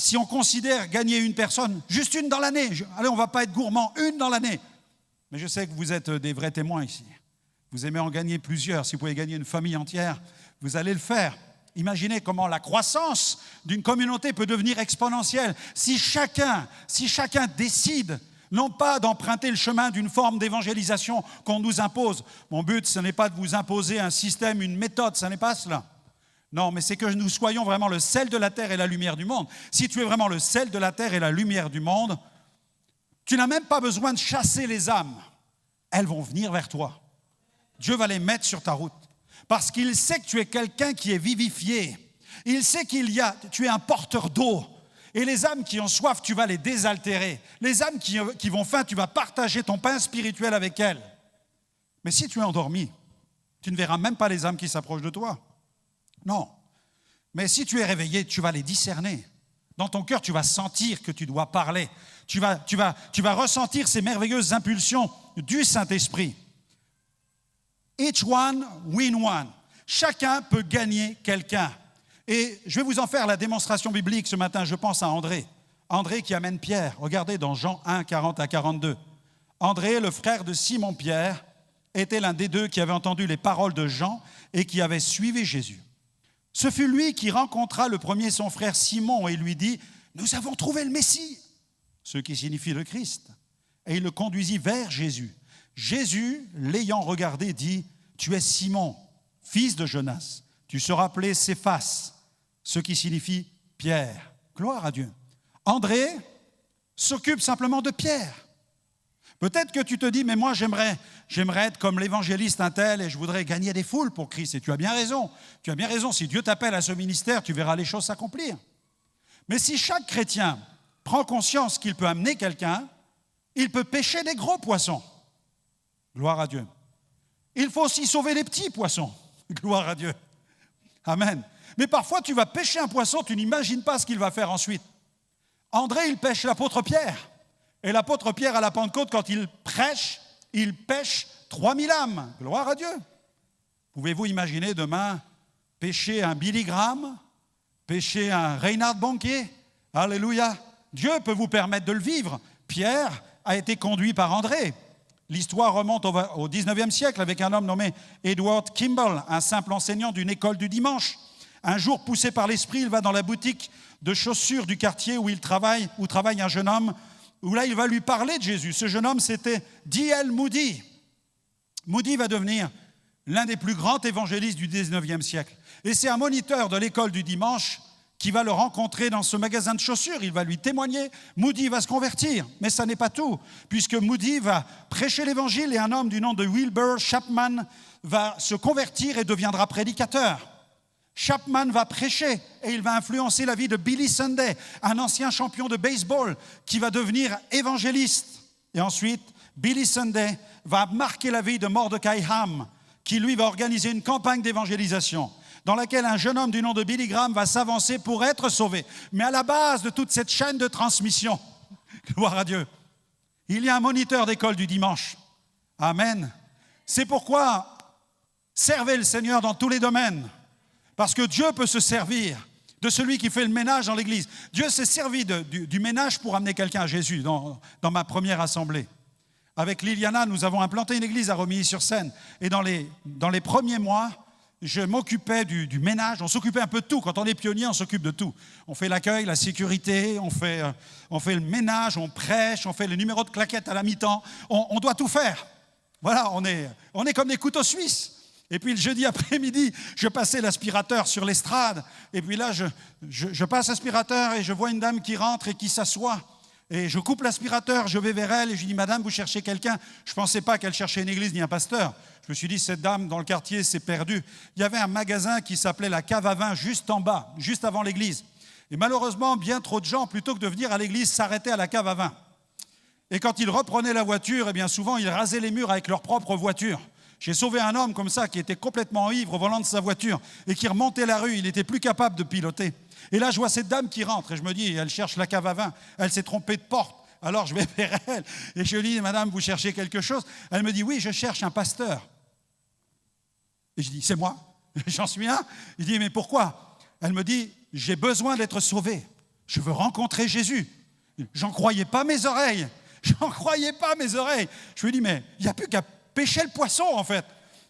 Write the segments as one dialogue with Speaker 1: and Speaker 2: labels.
Speaker 1: si on considère gagner une personne, juste une dans l'année, allez, on ne va pas être gourmand, une dans l'année. Mais je sais que vous êtes des vrais témoins ici. Vous aimez en gagner plusieurs. Si vous pouvez gagner une famille entière, vous allez le faire. Imaginez comment la croissance d'une communauté peut devenir exponentielle si chacun décide non pas d'emprunter le chemin d'une forme d'évangélisation qu'on nous impose. Mon but, ce n'est pas de vous imposer un système, une méthode, ce n'est pas cela. Non, mais c'est que nous soyons vraiment le sel de la terre et la lumière du monde. Si tu es vraiment le sel de la terre et la lumière du monde, tu n'as même pas besoin de chasser les âmes. Elles vont venir vers toi. Dieu va les mettre sur ta route. Parce qu'il sait que tu es quelqu'un qui est vivifié. Il sait tu es un porteur d'eau. Et les âmes qui ont soif, tu vas les désaltérer. Les âmes qui vont faim, tu vas partager ton pain spirituel avec elles. Mais si tu es endormi, tu ne verras même pas les âmes qui s'approchent de toi. Non. Mais si tu es réveillé, tu vas les discerner. Dans ton cœur, tu vas sentir que tu dois parler. Tu vas ressentir ces merveilleuses impulsions du Saint-Esprit. Each one win one. Chacun peut gagner quelqu'un. Et je vais vous en faire la démonstration biblique ce matin. Je pense à André. André qui amène Pierre. Regardez dans Jean 1, 40 à 42. André, le frère de Simon-Pierre, était l'un des deux qui avait entendu les paroles de Jean et qui avait suivi Jésus. Ce fut lui qui rencontra le premier son frère Simon et lui dit « Nous avons trouvé le Messie », ce qui signifie le Christ. Et il le conduisit vers Jésus. Jésus, l'ayant regardé, dit « Tu es Simon, fils de Jonas. Tu seras appelé Céphas, ce qui signifie Pierre. » Gloire à Dieu. André s'occupe simplement de Pierre. Peut-être que tu te dis, mais moi j'aimerais être comme l'évangéliste un tel et je voudrais gagner des foules pour Christ. Et tu as bien raison. Tu as bien raison. Si Dieu t'appelle à ce ministère, tu verras les choses s'accomplir. Mais si chaque chrétien prend conscience qu'il peut amener quelqu'un, il peut pêcher des gros poissons. Gloire à Dieu. Il faut aussi sauver les petits poissons. Gloire à Dieu. Amen. Mais parfois, tu vas pêcher un poisson, tu n'imagines pas ce qu'il va faire ensuite. André, il pêche l'apôtre Pierre. Et l'apôtre Pierre, à la Pentecôte, quand il prêche, il pêche 3000 âmes. Gloire à Dieu. Pouvez-vous imaginer demain pêcher un Billy Graham, pêcher un Reinhard Bonnke? Alléluia. Dieu peut vous permettre de le vivre. Pierre a été conduit par André. L'histoire remonte au 19e siècle avec un homme nommé Edward Kimball, un simple enseignant d'une école du dimanche. Un jour, poussé par l'esprit, il va dans la boutique de chaussures du quartier où travaille un jeune homme, où là, il va lui parler de Jésus. Ce jeune homme, c'était D.L. Moody. Moody va devenir l'un des plus grands évangélistes du 19e siècle. Et c'est un moniteur de l'école du dimanche qui va le rencontrer dans ce magasin de chaussures. Il va lui témoigner. Moody va se convertir. Mais ça n'est pas tout, puisque Moody va prêcher l'évangile et un homme du nom de Wilbur Chapman va se convertir et deviendra prédicateur. Chapman va prêcher et il va influencer la vie de Billy Sunday, un ancien champion de baseball qui va devenir évangéliste. Et ensuite, Billy Sunday va marquer la vie de Mordecai Ham, qui lui va organiser une campagne d'évangélisation dans laquelle un jeune homme du nom de Billy Graham va s'avancer pour être sauvé. Mais à la base de toute cette chaîne de transmission, gloire à Dieu, il y a un moniteur d'école du dimanche. Amen. C'est pourquoi servez le Seigneur dans tous les domaines. Parce que Dieu peut se servir de celui qui fait le ménage dans l'église. Dieu s'est servi du ménage pour amener quelqu'un à Jésus dans ma première assemblée. Avec Liliana, nous avons implanté une église à Romilly-sur-Seine. Et dans les premiers mois, je m'occupais du ménage. On s'occupait un peu de tout. Quand on est pionnier, on s'occupe de tout. On fait l'accueil, la sécurité, on fait le ménage, on prêche, on fait le numéro de claquette à la mi-temps. On doit tout faire. Voilà, on est comme des couteaux suisses. Et puis le jeudi après-midi, je passais l'aspirateur sur l'estrade. Et puis là, je passe l'aspirateur et je vois une dame qui rentre et qui s'assoit. Et je coupe l'aspirateur, je vais vers elle et je lui dis « Madame, vous cherchez quelqu'un ?» Je ne pensais pas qu'elle cherchait une église ni un pasteur. Je me suis dit « Cette dame dans le quartier s'est perdue. » Il y avait un magasin qui s'appelait la Cave à Vin juste en bas, juste avant l'église. Et malheureusement, bien trop de gens, plutôt que de venir à l'église, s'arrêtaient à la Cave à Vin. Et quand ils reprenaient la voiture, eh bien souvent, ils rasaient les murs avec leur propre voiture. J'ai sauvé un homme comme ça qui était complètement ivre au volant de sa voiture et qui remontait la rue, il n'était plus capable de piloter. Et là, je vois cette dame qui rentre et je me dis, elle cherche la Cave à vin, elle s'est trompée de porte. Alors je vais vers elle et je lui dis, Madame, vous cherchez quelque chose? Elle me dit, oui, je cherche un pasteur. Et je dis, c'est moi, j'en suis un. Il dit, mais pourquoi? Elle me dit, j'ai besoin d'être sauvé. Je veux rencontrer Jésus. J'en croyais pas mes oreilles. J'en croyais pas mes oreilles. Je lui ai dit, mais il n'y a plus qu'à pêcher le poisson, en fait.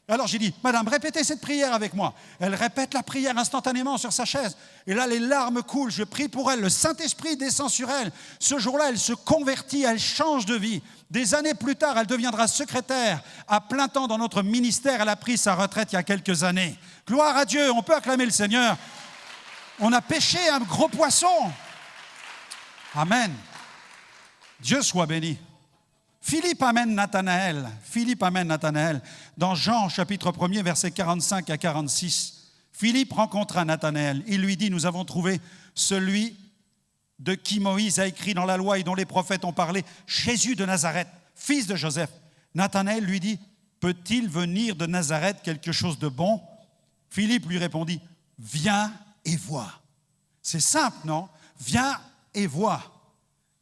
Speaker 1: Alors j'ai dit, madame, répétez cette prière avec moi. Elle répète la prière instantanément sur sa chaise. Et là, les larmes coulent. Je prie pour elle. Le Saint-Esprit descend sur elle. Ce jour-là, elle se convertit, elle change de vie. Des années plus tard, elle deviendra secrétaire à plein temps dans notre ministère. Elle a pris sa retraite il y a quelques années. Gloire à Dieu, on peut acclamer le Seigneur. On a pêché un gros poisson. Amen. Dieu soit béni. Philippe amène Nathanaël. Dans Jean, chapitre 1er, versets 45 à 46. Philippe rencontra Nathanaël. Il lui dit, nous avons trouvé celui de qui Moïse a écrit dans la loi et dont les prophètes ont parlé, Jésus de Nazareth, fils de Joseph. Nathanaël lui dit, peut-il venir de Nazareth quelque chose de bon? Philippe lui répondit, viens et vois. C'est simple, non? Viens et vois.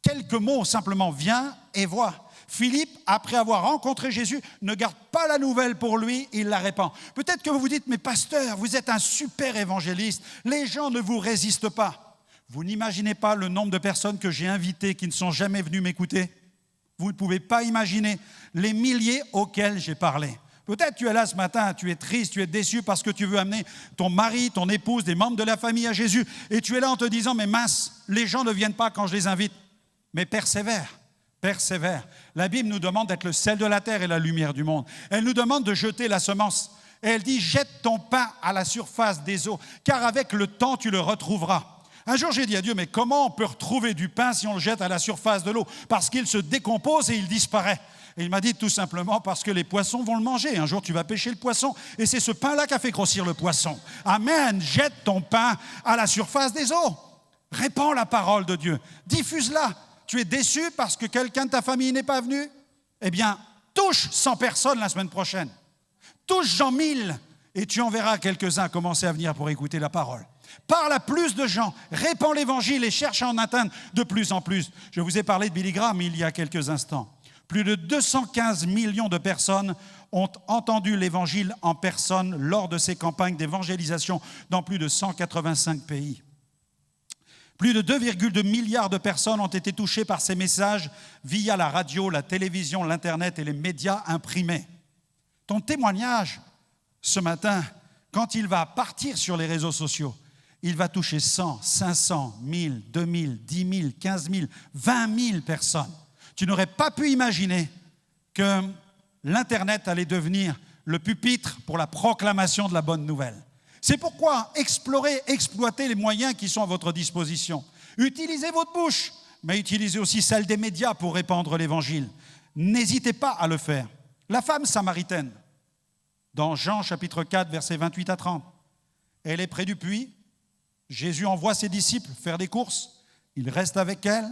Speaker 1: Quelques mots simplement, viens et vois. Philippe, après avoir rencontré Jésus, ne garde pas la nouvelle pour lui, il la répand. Peut-être que vous vous dites, mais pasteur, vous êtes un super évangéliste, les gens ne vous résistent pas. Vous n'imaginez pas le nombre de personnes que j'ai invitées qui ne sont jamais venues m'écouter. Vous ne pouvez pas imaginer les milliers auxquels j'ai parlé. Peut-être tu es là ce matin, tu es triste, tu es déçu parce que tu veux amener ton mari, ton épouse, des membres de la famille à Jésus. Et tu es là en te disant, mais mince, les gens ne viennent pas quand je les invite. Mais persévère. La Bible nous demande d'être le sel de la terre et la lumière du monde. Elle nous demande de jeter la semence. Et elle dit, jette ton pain à la surface des eaux, car avec le temps, tu le retrouveras. Un jour, j'ai dit à Dieu, mais comment on peut retrouver du pain si on le jette à la surface de l'eau? Parce qu'il se décompose et il disparaît. Et il m'a dit tout simplement parce que les poissons vont le manger. Un jour, tu vas pêcher le poisson et c'est ce pain-là qui a fait grossir le poisson. Amen. Jette ton pain à la surface des eaux. Répands la parole de Dieu. Diffuse-la. Tu es déçu parce que quelqu'un de ta famille n'est pas venu? Eh bien, touche 100 personnes la semaine prochaine. Touche Jean 1000 et tu en verras quelques-uns commencer à venir pour écouter la parole. Parle à plus de gens, répands l'évangile et cherche à en atteindre de plus en plus. Je vous ai parlé de Billy Graham il y a quelques instants. Plus de 215 millions de personnes ont entendu l'évangile en personne lors de ces campagnes d'évangélisation dans plus de 185 pays. Plus de 2,2 milliards de personnes ont été touchées par ces messages via la radio, la télévision, l'Internet et les médias imprimés. Ton témoignage ce matin, quand il va partir sur les réseaux sociaux, il va toucher 100, 500, 1000, 2000, 10 000, 15 000, 20 000 personnes. Tu n'aurais pas pu imaginer que l'Internet allait devenir le pupitre pour la proclamation de la bonne nouvelle. C'est pourquoi exploitez les moyens qui sont à votre disposition. Utilisez votre bouche, mais utilisez aussi celle des médias pour répandre l'évangile. N'hésitez pas à le faire. La femme samaritaine, dans Jean chapitre 4, versets 28 à 30, elle est près du puits. Jésus envoie ses disciples faire des courses. Il reste avec elle.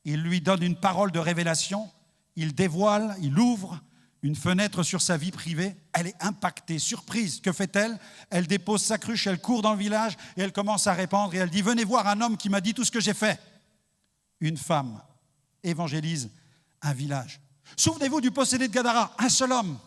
Speaker 1: Il lui donne une parole de révélation. Il dévoile, il ouvre une fenêtre sur sa vie privée. Elle est impactée, surprise. Que fait-elle? Elle dépose sa cruche, elle court dans le village et elle commence à répandre et elle dit, venez voir un homme qui m'a dit tout ce que j'ai fait. Une femme évangélise un village. Souvenez-vous du possédé de Gadara, un seul homme.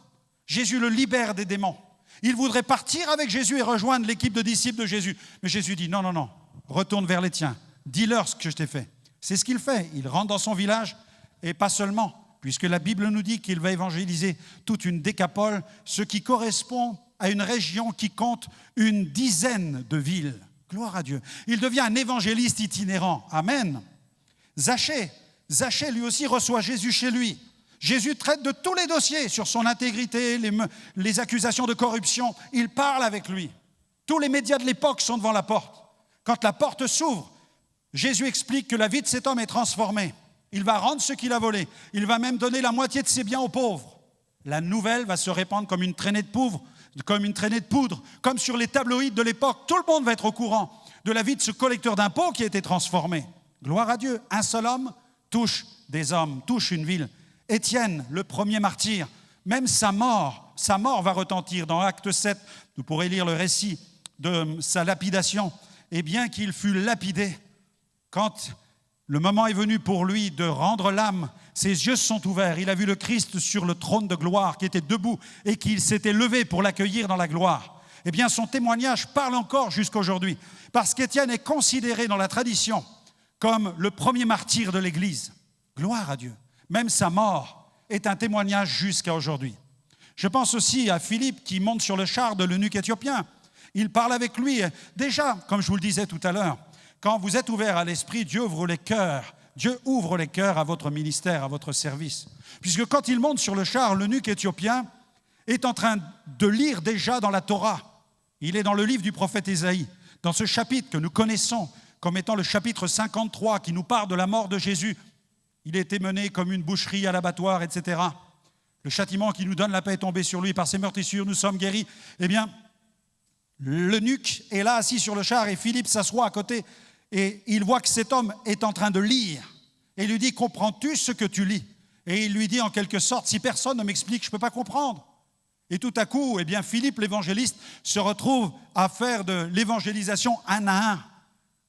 Speaker 1: Jésus le libère des démons. Il voudrait partir avec Jésus et rejoindre l'équipe de disciples de Jésus. Mais Jésus dit, non, retourne vers les tiens. Dis-leur ce que je t'ai fait. C'est ce qu'il fait. Il rentre dans son village et pas seulement, puisque la Bible nous dit qu'il va évangéliser toute une décapole, ce qui correspond à une région qui compte une dizaine de villes. Gloire à Dieu. Il devient un évangéliste itinérant. Amen. Zachée lui aussi reçoit Jésus chez lui. Jésus traite de tous les dossiers sur son intégrité, les accusations de corruption. Il parle avec lui. Tous les médias de l'époque sont devant la porte. Quand la porte s'ouvre, Jésus explique que la vie de cet homme est transformée. Il va rendre ce qu'il a volé. Il va même donner la moitié de ses biens aux pauvres. La nouvelle va se répandre comme une traînée de poudre, comme sur les tabloïds de l'époque. Tout le monde va être au courant de la vie de ce collecteur d'impôts qui a été transformé. Gloire à Dieu. Un seul homme touche des hommes, touche une ville. Étienne, le premier martyr, même sa mort va retentir. Dans Acte 7, vous pourrez lire le récit de sa lapidation. Et bien qu'il fût lapidé, quand le moment est venu pour lui de rendre l'âme, ses yeux se sont ouverts. Il a vu le Christ sur le trône de gloire qui était debout et qu'il s'était levé pour l'accueillir dans la gloire. Eh bien, son témoignage parle encore jusqu'aujourd'hui. Parce qu'Étienne est considéré dans la tradition comme le premier martyr de l'Église. Gloire à Dieu. Même sa mort est un témoignage jusqu'à aujourd'hui. Je pense aussi à Philippe qui monte sur le char de l'eunuque éthiopien. Il parle avec lui. Déjà, comme je vous le disais tout à l'heure, quand vous êtes ouvert à l'esprit, Dieu ouvre les cœurs. Dieu ouvre les cœurs à votre ministère, à votre service. Puisque quand il monte sur le char, l'eunuque éthiopien est en train de lire déjà dans la Torah. Il est dans le livre du prophète Ésaïe, dans ce chapitre que nous connaissons comme étant le chapitre 53 qui nous parle de la mort de Jésus. Il a été mené comme une boucherie à l'abattoir, etc. Le châtiment qui nous donne la paix est tombé sur lui. Par ses meurtrissures, nous sommes guéris. Eh bien, l'eunuque est là assis sur le char et Philippe s'assoit à côté et il voit que cet homme est en train de lire. Et il lui dit, comprends-tu ce que tu lis? Et il lui dit en quelque sorte, si personne ne m'explique, je ne peux pas comprendre. Et tout à coup, eh bien, Philippe l'évangéliste se retrouve à faire de l'évangélisation un à un.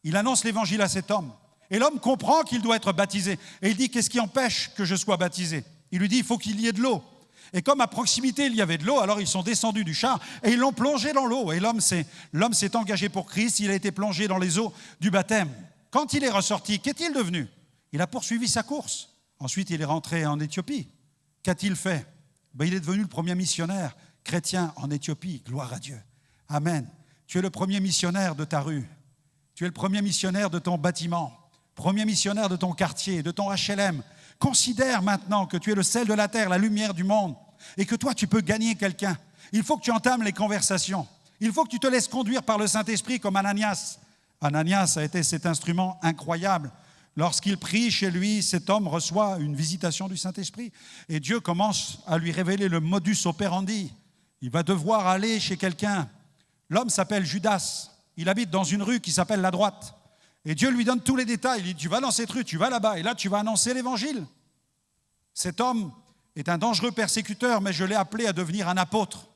Speaker 1: Il annonce l'évangile à cet homme. Et l'homme comprend qu'il doit être baptisé. Et il dit, qu'est-ce qui empêche que je sois baptisé? Il lui dit, il faut qu'il y ait de l'eau. Et comme à proximité, il y avait de l'eau, alors ils sont descendus du char et ils l'ont plongé dans l'eau. Et l'homme s'est engagé pour Christ, il a été plongé dans les eaux du baptême. Quand il est ressorti, qu'est-il devenu? Il a poursuivi sa course. Ensuite, il est rentré en Éthiopie. Qu'a-t-il fait? Il est devenu le premier missionnaire chrétien en Éthiopie. Gloire à Dieu. Amen. Tu es le premier missionnaire de ta rue. Tu es le premier missionnaire de ton bâtiment, premier missionnaire de ton quartier, de ton HLM. Considère maintenant que tu es le sel de la terre, la lumière du monde, et que toi, tu peux gagner quelqu'un. Il faut que tu entames les conversations. Il faut que tu te laisses conduire par le Saint-Esprit comme Ananias. Ananias a été cet instrument incroyable. Lorsqu'il prie chez lui, cet homme reçoit une visitation du Saint-Esprit. Et Dieu commence à lui révéler le modus operandi. Il va devoir aller chez quelqu'un. L'homme s'appelle Judas. Il habite dans une rue qui s'appelle la droite. Et Dieu lui donne tous les détails. Il dit, tu vas dans cette rue, tu vas là-bas, et là, tu vas annoncer l'évangile. Cet homme est un dangereux persécuteur, mais je l'ai appelé à devenir un apôtre.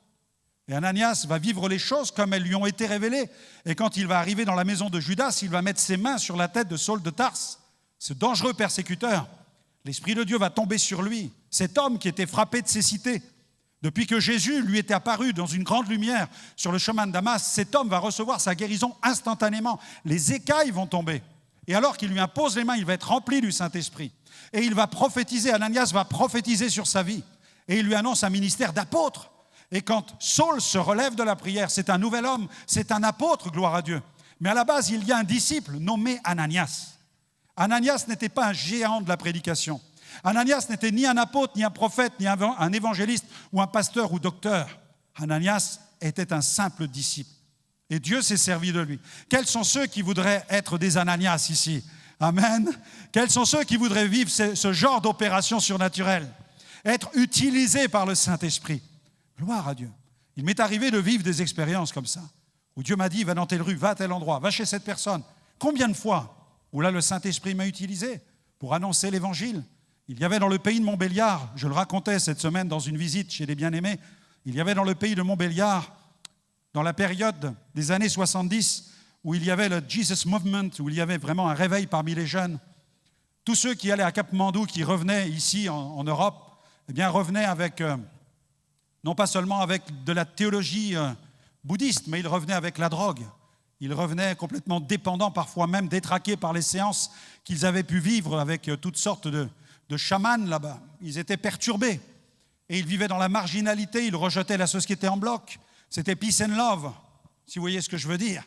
Speaker 1: Et Ananias va vivre les choses comme elles lui ont été révélées. Et quand il va arriver dans la maison de Judas, il va mettre ses mains sur la tête de Saul de Tarse, ce dangereux persécuteur. L'Esprit de Dieu va tomber sur lui. Cet homme qui était frappé de cécité, depuis que Jésus lui était apparu dans une grande lumière sur le chemin de Damas, cet homme va recevoir sa guérison instantanément. Les écailles vont tomber. Et alors qu'il lui impose les mains, il va être rempli du Saint-Esprit. Et il va prophétiser, Ananias va prophétiser sur sa vie. Et il lui annonce un ministère d'apôtre. Et quand Saul se relève de la prière, c'est un nouvel homme, c'est un apôtre, gloire à Dieu. Mais à la base, il y a un disciple nommé Ananias. Ananias n'était pas un géant de la prédication. Ananias n'était ni un apôtre, ni un prophète, ni un évangéliste ou un pasteur ou docteur. Ananias était un simple disciple. Et Dieu s'est servi de lui. Quels sont ceux qui voudraient être des Ananias ici? Amen. Quels sont ceux qui voudraient vivre ce genre d'opération surnaturelle? Être utilisés par le Saint-Esprit. Gloire à Dieu. Il m'est arrivé de vivre des expériences comme ça, où Dieu m'a dit, va dans telle rue, va à tel endroit, va chez cette personne. Combien de fois où là le Saint-Esprit m'a utilisé pour annoncer l'Évangile? Il y avait dans le pays de Montbéliard, je le racontais cette semaine dans une visite chez les bien-aimés, il y avait dans le pays de Montbéliard, dans la période des années 70, où il y avait le Jesus Movement, où il y avait vraiment un réveil parmi les jeunes, tous ceux qui allaient à Katmandou, qui revenaient ici en Europe, eh bien revenaient avec, non pas seulement avec de la théologie bouddhiste, mais ils revenaient avec la drogue. Ils revenaient complètement dépendants, parfois même détraqués par les séances qu'ils avaient pu vivre avec toutes sortes de chamans là-bas. Ils étaient perturbés et ils vivaient dans la marginalité, ils rejetaient la société en bloc. C'était peace and love, si vous voyez ce que je veux dire.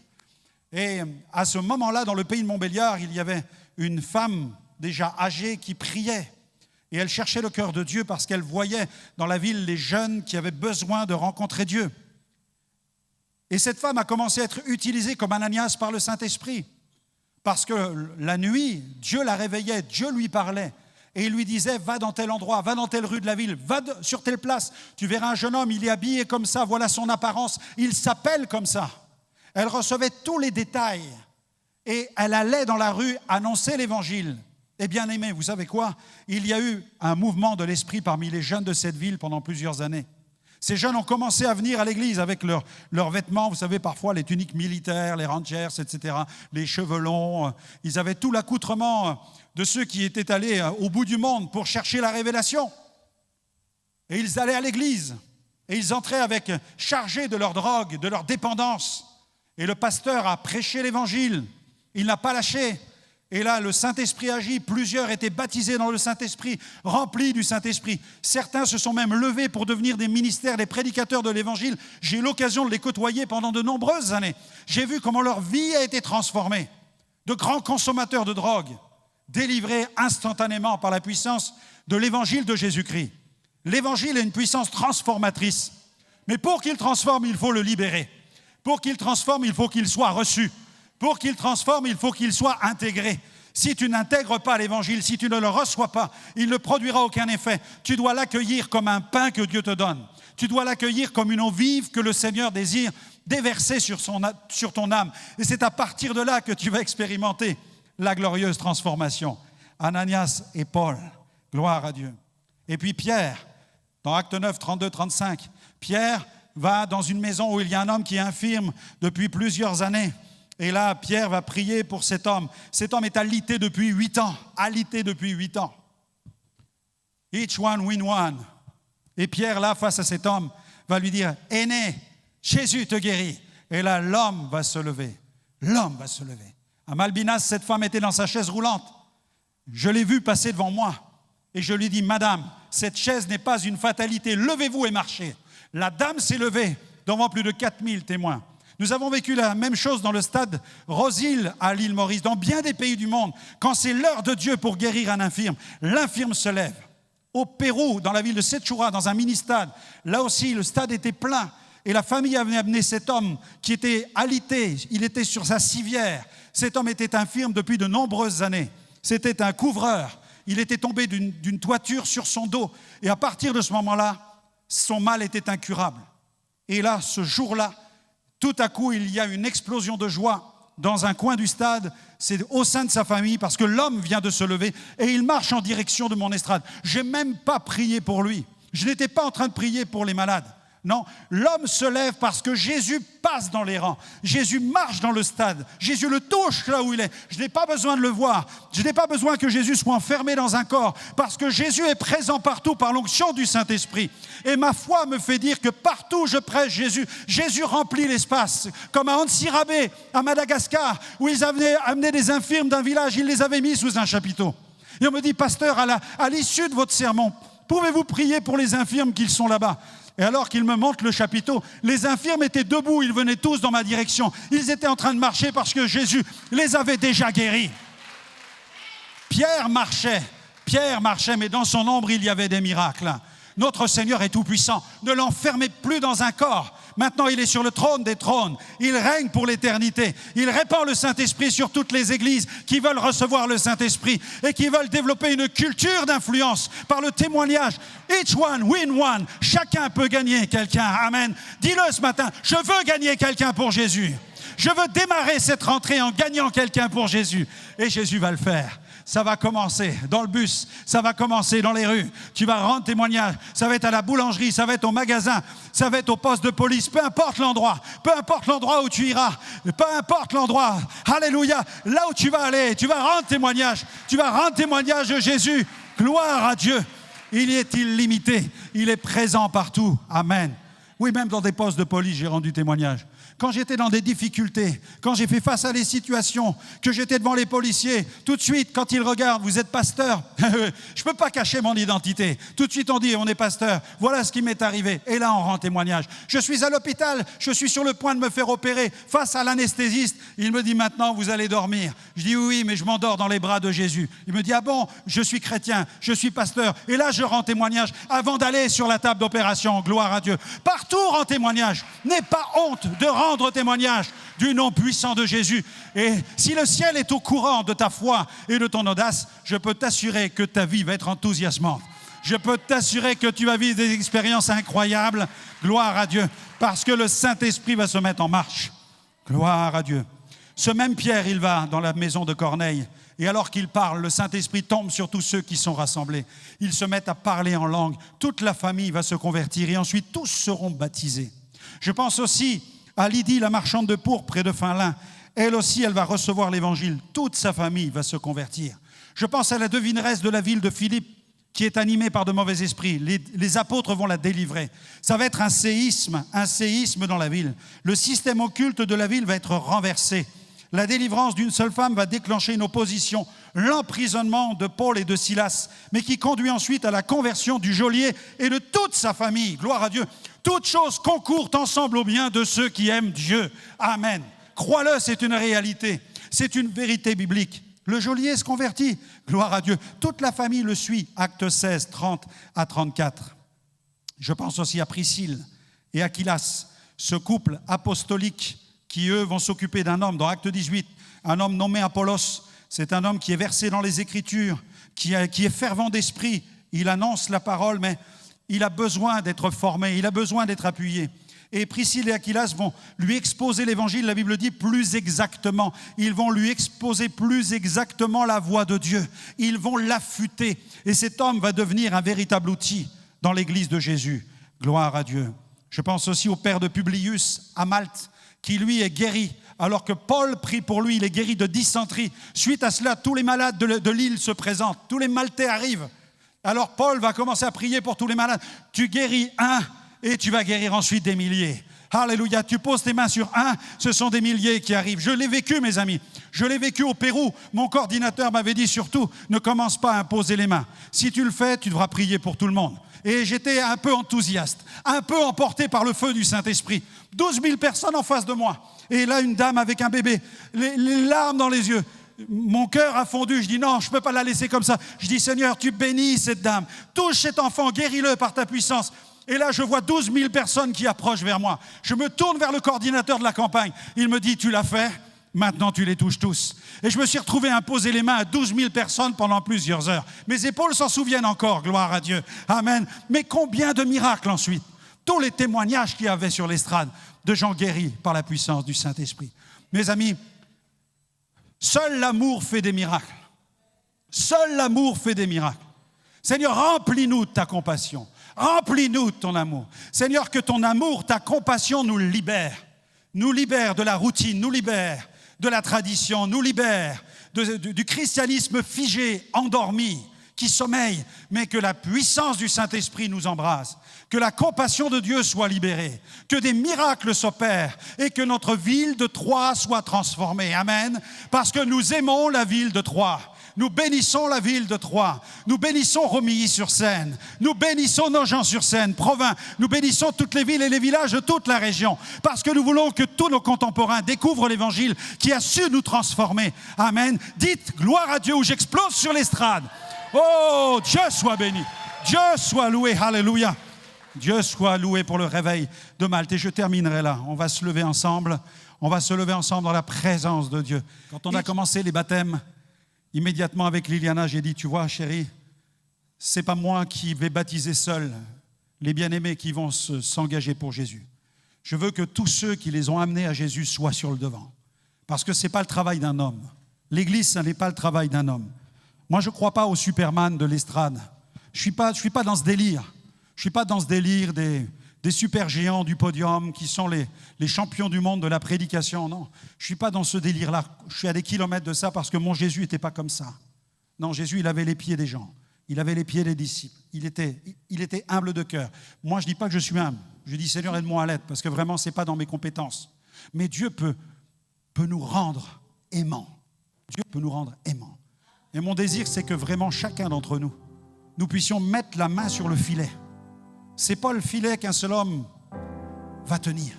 Speaker 1: Et à ce moment-là, dans le pays de Montbéliard, il y avait une femme déjà âgée qui priait. Et elle cherchait le cœur de Dieu parce qu'elle voyait dans la ville les jeunes qui avaient besoin de rencontrer Dieu. Et cette femme a commencé à être utilisée comme Ananias par le Saint-Esprit. Parce que la nuit, Dieu la réveillait, Dieu lui parlait. Et il lui disait, va dans tel endroit, va dans telle rue de la ville, va sur telle place. Tu verras un jeune homme, il est habillé comme ça, voilà son apparence, il s'appelle comme ça. Elle recevait tous les détails. Et elle allait dans la rue annoncer l'Évangile. Et bien aimé, vous savez quoi? Il y a eu un mouvement de l'esprit parmi les jeunes de cette ville pendant plusieurs années. Ces jeunes ont commencé à venir à l'église avec leurs vêtements, vous savez, parfois les tuniques militaires, les rangers, etc., les cheveux longs. Ils avaient tout l'accoutrement de ceux qui étaient allés au bout du monde pour chercher la révélation. Et ils allaient à l'église et ils entraient chargés de leur drogue, de leur dépendance. Et le pasteur a prêché l'évangile. Il n'a pas lâché. Et là, le Saint-Esprit agit. Plusieurs étaient baptisés dans le Saint-Esprit, remplis du Saint-Esprit. Certains se sont même levés pour devenir des ministères, des prédicateurs de l'Évangile. J'ai eu l'occasion de les côtoyer pendant de nombreuses années. J'ai vu comment leur vie a été transformée. De grands consommateurs de drogue, délivrés instantanément par la puissance de l'Évangile de Jésus-Christ. L'Évangile est une puissance transformatrice. Mais pour qu'il transforme, il faut le libérer. Pour qu'il transforme, il faut qu'il soit reçu. Pour qu'il transforme, il faut qu'il soit intégré. Si tu n'intègres pas l'Évangile, si tu ne le reçois pas, il ne produira aucun effet. Tu dois l'accueillir comme un pain que Dieu te donne. Tu dois l'accueillir comme une eau vive que le Seigneur désire déverser sur ton âme. Et c'est à partir de là que tu vas expérimenter la glorieuse transformation. Ananias et Paul, gloire à Dieu. Et puis Pierre, dans Actes 9, 32, 35, Pierre va dans une maison où il y a un homme qui est infirme depuis plusieurs années. Et là, Pierre va prier pour cet homme. Cet homme est alité depuis 8 ans. Alité depuis 8 ans. Each one win one. Et Pierre, là, face à cet homme, va lui dire, « Aîné, Jésus te guérit. » Et là, l'homme va se lever. L'homme va se lever. À Malbinas, cette femme était dans sa chaise roulante. Je l'ai vue passer devant moi. Et je lui dis, « Madame, cette chaise n'est pas une fatalité. Levez-vous et marchez. » La dame s'est levée devant plus de 4000 témoins. Nous avons vécu la même chose dans le stade Rosille à l'île Maurice, dans bien des pays du monde. Quand c'est l'heure de Dieu pour guérir un infirme, l'infirme se lève. Au Pérou, dans la ville de Sechura, dans un mini-stade, là aussi, le stade était plein. Et la famille avait amené cet homme qui était alité. Il était sur sa civière. Cet homme était infirme depuis de nombreuses années. C'était un couvreur. Il était tombé d'une toiture sur son dos. Et à partir de ce moment-là, son mal était incurable. Et là, ce jour-là, tout à coup, il y a une explosion de joie dans un coin du stade. C'est au sein de sa famille parce que l'homme vient de se lever et il marche en direction de mon estrade. Je n'ai même pas prié pour lui. Je n'étais pas en train de prier pour les malades. Non, l'homme se lève parce que Jésus passe dans les rangs. Jésus marche dans le stade. Jésus le touche là où il est. Je n'ai pas besoin de le voir. Je n'ai pas besoin que Jésus soit enfermé dans un corps parce que Jésus est présent partout par l'onction du Saint-Esprit. Et ma foi me fait dire que partout où je prêche Jésus, Jésus remplit l'espace. Comme à Antsirabe, à Madagascar, où ils avaient amené des infirmes d'un village, ils les avaient mis sous un chapiteau. Et on me dit, pasteur, à l'issue de votre sermon, pouvez-vous prier pour les infirmes qui sont là-bas ? Et alors qu'il me montre le chapiteau, les infirmes étaient debout, ils venaient tous dans ma direction. Ils étaient en train de marcher parce que Jésus les avait déjà guéris. Pierre marchait, mais dans son ombre, il y avait des miracles. Notre Seigneur est tout-puissant. Ne l'enfermez plus dans un corps. Maintenant, il est sur le trône des trônes. Il règne pour l'éternité. Il répand le Saint-Esprit sur toutes les églises qui veulent recevoir le Saint-Esprit et qui veulent développer une culture d'influence par le témoignage. Each one, win one. Chacun peut gagner quelqu'un. Amen. Dis-le ce matin. Je veux gagner quelqu'un pour Jésus. Je veux démarrer cette rentrée en gagnant quelqu'un pour Jésus. Et Jésus va le faire. Ça va commencer dans le bus, ça va commencer dans les rues. Tu vas rendre témoignage, ça va être à la boulangerie, ça va être au magasin, ça va être au poste de police, peu importe l'endroit où tu iras, peu importe l'endroit, alléluia, là où tu vas aller, tu vas rendre témoignage de Jésus, gloire à Dieu. Il est illimité, il est présent partout, amen. Oui, même dans des postes de police, j'ai rendu témoignage. Quand j'étais dans des difficultés, quand j'ai fait face à des situations, que j'étais devant les policiers, tout de suite, quand ils regardent, vous êtes pasteur, je ne peux pas cacher mon identité. Tout de suite, on dit, on est pasteur, voilà ce qui m'est arrivé. Et là, on rend témoignage. Je suis à l'hôpital, je suis sur le point de me faire opérer face à l'anesthésiste. Il me dit, maintenant, vous allez dormir. Je dis, oui, mais je m'endors dans les bras de Jésus. Il me dit, ah bon, je suis chrétien, je suis pasteur. Et là, je rends témoignage avant d'aller sur la table d'opération, gloire à Dieu. Partout, rend témoignage. N'aie pas honte de rendre témoignage du nom puissant de Jésus. Et si le ciel est au courant de ta foi et de ton audace, je peux t'assurer que ta vie va être enthousiasmante. Je peux t'assurer que tu vas vivre des expériences incroyables. Gloire à Dieu. Parce que le Saint-Esprit va se mettre en marche. Gloire à Dieu. Ce même Pierre, il va dans la maison de Corneille. Et alors qu'il parle, le Saint-Esprit tombe sur tous ceux qui sont rassemblés. Ils se mettent à parler en langue. Toute la famille va se convertir et ensuite tous seront baptisés. Je pense aussi à Lydie, la marchande de pourpre près de Finlin. Elle aussi, elle va recevoir l'Évangile. Toute sa famille va se convertir. Je pense à la devineresse de la ville de Philippe qui est animée par de mauvais esprits. Les apôtres vont la délivrer. Ça va être un séisme dans la ville. Le système occulte de la ville va être renversé. La délivrance d'une seule femme va déclencher une opposition, l'emprisonnement de Paul et de Silas, mais qui conduit ensuite à la conversion du geôlier et de toute sa famille. Gloire à Dieu. Toutes choses concourent ensemble au bien de ceux qui aiment Dieu. Amen. Crois-le, c'est une réalité. C'est une vérité biblique. Le geôlier se convertit. Gloire à Dieu. Toute la famille le suit. Actes 16, 30 à 34. Je pense aussi à Priscille et Aquilas, ce couple apostolique qui, eux, vont s'occuper d'un homme. Dans Acte 18, un homme nommé Apollos, c'est un homme qui est versé dans les Écritures, qui est fervent d'esprit. Il annonce la parole, mais il a besoin d'être formé, il a besoin d'être appuyé. Et Priscille et Aquilas vont lui exposer l'Évangile, la Bible dit, plus exactement. Ils vont lui exposer plus exactement la voix de Dieu. Ils vont l'affûter. Et cet homme va devenir un véritable outil dans l'Église de Jésus. Gloire à Dieu. Je pense aussi au père de Publius à Malte, qui lui est guéri, alors que Paul prie pour lui, il est guéri de dysenterie. Suite à cela, tous les malades de l'île se présentent, tous les Maltais arrivent. Alors Paul va commencer à prier pour tous les malades. Tu guéris un et tu vas guérir ensuite des milliers. Alléluia, tu poses tes mains sur un, ce sont des milliers qui arrivent. Je l'ai vécu, mes amis. Je l'ai vécu au Pérou. Mon coordinateur m'avait dit surtout, ne commence pas à imposer les mains. Si tu le fais, tu devras prier pour tout le monde. Et j'étais un peu enthousiaste, un peu emporté par le feu du Saint-Esprit. 12 000 personnes en face de moi. Et là, une dame avec un bébé, les larmes dans les yeux. Mon cœur a fondu. Je dis non, je ne peux pas la laisser comme ça. Je dis Seigneur, tu bénis cette dame. Touche cet enfant, guéris-le par ta puissance. Et là, je vois 12 000 personnes qui approchent vers moi. Je me tourne vers le coordinateur de la campagne. Il me dit, tu l'as fait ? Maintenant, tu les touches tous. Et je me suis retrouvé à imposer les mains à 12 000 personnes pendant plusieurs heures. Mes épaules s'en souviennent encore, gloire à Dieu. Amen. Mais combien de miracles ensuite. Tous les témoignages qu'il y avait sur l'estrade de gens guéris par la puissance du Saint-Esprit. Mes amis, seul l'amour fait des miracles. Seul l'amour fait des miracles. Seigneur, remplis-nous de ta compassion. Remplis-nous de ton amour. Seigneur, que ton amour, ta compassion nous libère. Nous libère de la routine, nous libère de la tradition, nous libère du christianisme figé, endormi, qui sommeille, mais que la puissance du Saint-Esprit nous embrase, que la compassion de Dieu soit libérée, que des miracles s'opèrent et que notre ville de Troyes soit transformée. Amen. Parce que nous aimons la ville de Troyes. Nous bénissons la ville de Troyes. Nous bénissons Romilly-sur-Seine. Nous bénissons Nogent-sur-Seine, Provins. Nous bénissons toutes les villes et les villages de toute la région. Parce que nous voulons que tous nos contemporains découvrent l'Évangile qui a su nous transformer. Amen. Dites gloire à Dieu où j'explose sur l'estrade. Oh, Dieu soit béni. Dieu soit loué. Alléluia. Dieu soit loué pour le réveil de Malte. Et je terminerai là. On va se lever ensemble. On va se lever ensemble dans la présence de Dieu. Quand on a commencé les baptêmes, immédiatement avec Liliana, j'ai dit, tu vois chérie, c'est pas moi qui vais baptiser seul les bien-aimés qui vont s'engager pour Jésus. Je veux que tous ceux qui les ont amenés à Jésus soient sur le devant. Parce que ce n'est pas le travail d'un homme. L'Église, ce n'est pas le travail d'un homme. Moi, je ne crois pas au Superman de l'estrade. Je suis pas dans ce délire. Je ne suis pas dans ce délire des super géants du podium qui sont les champions du monde de la prédication. Non, je ne suis pas dans ce délire-là. Je suis à des kilomètres de ça parce que mon Jésus n'était pas comme ça. Non, Jésus, il avait les pieds des gens. Il avait les pieds des disciples. Il était humble de cœur. Moi, je ne dis pas que je suis humble. Je dis, Seigneur, aide-moi à l'être parce que vraiment, ce n'est pas dans mes compétences. Mais Dieu peut nous rendre aimants. Dieu peut nous rendre aimants. Et mon désir, c'est que vraiment chacun d'entre nous, nous puissions mettre la main sur le filet. Ce n'est pas le filet qu'un seul homme va tenir.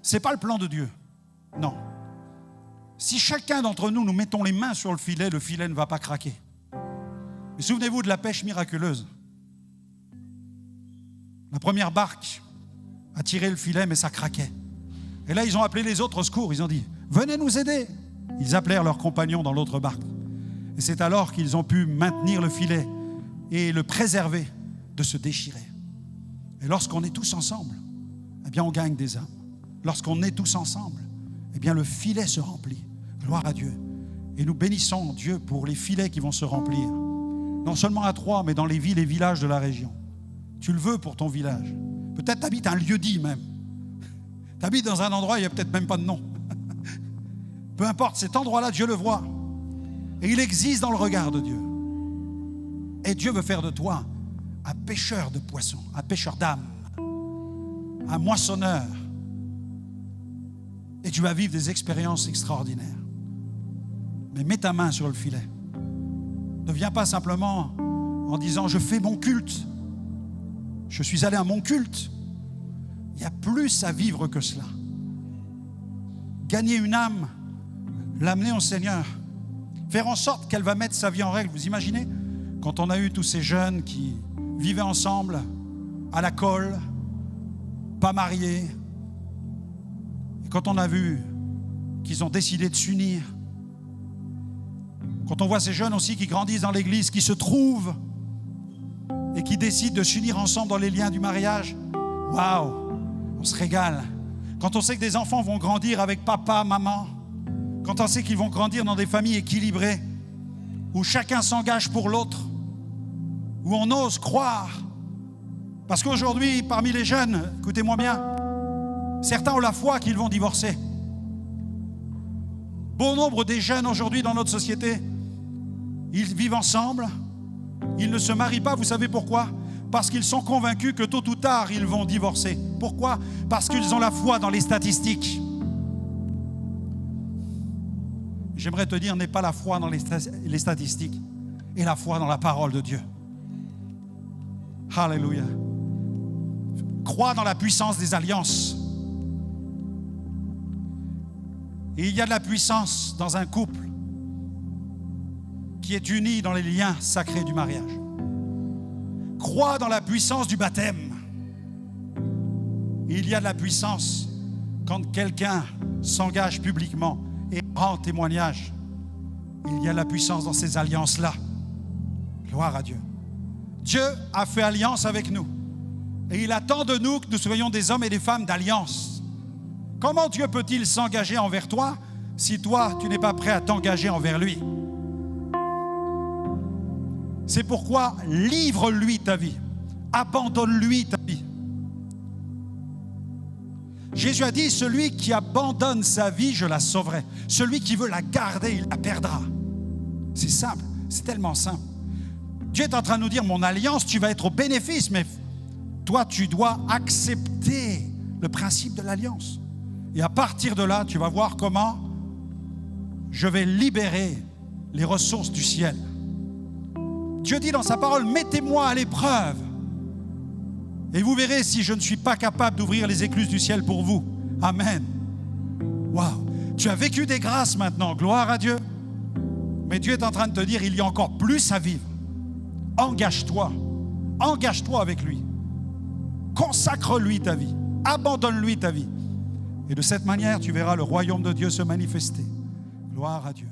Speaker 1: Ce n'est pas le plan de Dieu. Non. Si chacun d'entre nous, nous mettons les mains sur le filet ne va pas craquer. Mais souvenez-vous de la pêche miraculeuse. La première barque a tiré le filet, mais ça craquait. Et là, ils ont appelé les autres au secours. Ils ont dit, venez nous aider. Ils appelèrent leurs compagnons dans l'autre barque. Et c'est alors qu'ils ont pu maintenir le filet et le préserver de se déchirer. Et lorsqu'on est tous ensemble, eh bien, on gagne des âmes. Lorsqu'on est tous ensemble, eh bien, le filet se remplit. Gloire à Dieu. Et nous bénissons Dieu pour les filets qui vont se remplir. Non seulement à Troyes, mais dans les villes et villages de la région. Tu le veux pour ton village. Peut-être tu habites un lieu-dit même. Tu habites dans un endroit, il n'y a peut-être même pas de nom. Peu importe, cet endroit-là, Dieu le voit. Et il existe dans le regard de Dieu. Et Dieu veut faire de toi un pêcheur de poissons, un pêcheur d'âmes, un moissonneur. Et tu vas vivre des expériences extraordinaires. Mais mets ta main sur le filet. Ne viens pas simplement en disant « je fais mon culte ». Je suis allé à mon culte. Il y a plus à vivre que cela. Gagner une âme, l'amener au Seigneur, faire en sorte qu'elle va mettre sa vie en règle. Vous imaginez, quand on a eu tous ces jeunes qui vivaient ensemble, à la colle, pas mariés, et quand on a vu qu'ils ont décidé de s'unir, quand on voit ces jeunes aussi qui grandissent dans l'église, qui se trouvent et qui décident de s'unir ensemble dans les liens du mariage, waouh, on se régale. Quand on sait que des enfants vont grandir avec papa, maman, quand on sait qu'ils vont grandir dans des familles équilibrées, où chacun s'engage pour l'autre, où on ose croire. Parce qu'aujourd'hui, parmi les jeunes, écoutez-moi bien, certains ont la foi qu'ils vont divorcer. Bon nombre des jeunes aujourd'hui dans notre société, ils vivent ensemble, ils ne se marient pas, vous savez pourquoi ? Parce qu'ils sont convaincus que tôt ou tard, ils vont divorcer. Pourquoi ? Parce qu'ils ont la foi dans les statistiques. J'aimerais te dire, n'est pas la foi dans les statistiques, et la foi dans la parole de Dieu. Alléluia. Crois dans la puissance des alliances. Et il y a de la puissance dans un couple qui est uni dans les liens sacrés du mariage. Crois dans la puissance du baptême. Et il y a de la puissance quand quelqu'un s'engage publiquement et rend témoignage. Il y a de la puissance dans ces alliances-là. Gloire à Dieu. Dieu a fait alliance avec nous. Et il attend de nous que nous soyons des hommes et des femmes d'alliance. Comment Dieu peut-il s'engager envers toi si toi, tu n'es pas prêt à t'engager envers lui? C'est pourquoi livre-lui ta vie. Abandonne-lui ta vie. Jésus a dit, celui qui abandonne sa vie, je la sauverai. Celui qui veut la garder, il la perdra. C'est simple, c'est tellement simple. Dieu est en train de nous dire, mon alliance, tu vas être au bénéfice, mais toi, tu dois accepter le principe de l'alliance. Et à partir de là, tu vas voir comment je vais libérer les ressources du ciel. Dieu dit dans sa parole, mettez-moi à l'épreuve. Et vous verrez si je ne suis pas capable d'ouvrir les écluses du ciel pour vous. Amen. Waouh. Tu as vécu des grâces maintenant, gloire à Dieu. Mais Dieu est en train de te dire, il y a encore plus à vivre. Engage-toi. Engage-toi avec lui. Consacre-lui ta vie. Abandonne-lui ta vie. Et de cette manière, tu verras le royaume de Dieu se manifester. Gloire à Dieu.